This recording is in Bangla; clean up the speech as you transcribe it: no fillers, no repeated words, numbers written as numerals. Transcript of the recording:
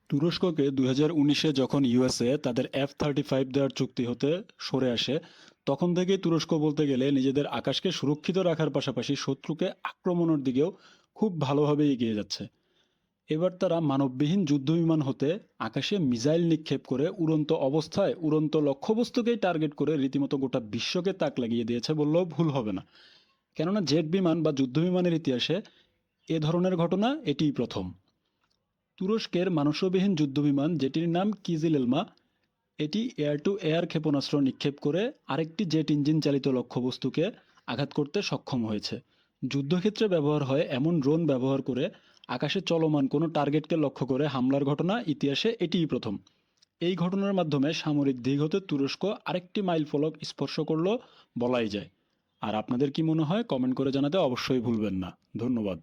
তুরস্ককে 2019-এ যখন ইউএসএ তাদের F-35 দেওয়ার চুক্তি হতে সরে আসে, তখন থেকেই তুরস্ক বলতে গেলে নিজেদের আকাশকে সুরক্ষিত রাখার পাশাপাশি শত্রুকে আক্রমণের দিকেও খুব ভালোভাবে এগিয়ে যাচ্ছে। এবার তারা মানববিহীন যুদ্ধবিমান হতে আকাশে মিসাইল নিক্ষেপ করে উড়ন্ত অবস্থায় উড়ন্ত লক্ষ্যবস্তুকেই টার্গেট করে রীতিমতো গোটা বিশ্বকে তাক লাগিয়ে দিয়েছে বললেও ভুল হবে না। কেননা জেট বিমান বা যুদ্ধবিমানের ইতিহাসে এ ধরনের ঘটনা এটিই প্রথম। তুরস্কের মানুষবিহীন যুদ্ধবিমান যেটির নাম কিজিল এলমা, এটি এয়ার টু এয়ার ক্ষেপণাস্ত্র নিক্ষেপ করে আরেকটি জেট ইঞ্জিন চালিত লক্ষ্যবস্তুকে আঘাত করতে সক্ষম হয়েছে। যুদ্ধক্ষেত্রে ব্যবহার হয় এমন ড্রোন ব্যবহার করে আকাশে চলমান কোনো টার্গেটকে লক্ষ্য করে হামলার ঘটনা ইতিহাসে এটিই প্রথম। এই ঘটনার মাধ্যমে সামরিক দিক হতে তুরস্ক আরেকটি মাইলফলক স্পর্শ করল বলাই যায়। আর আপনাদের কি মনে হয় কমেন্ট করে জানাতে অবশ্যই ভুলবেন না। ধন্যবাদ।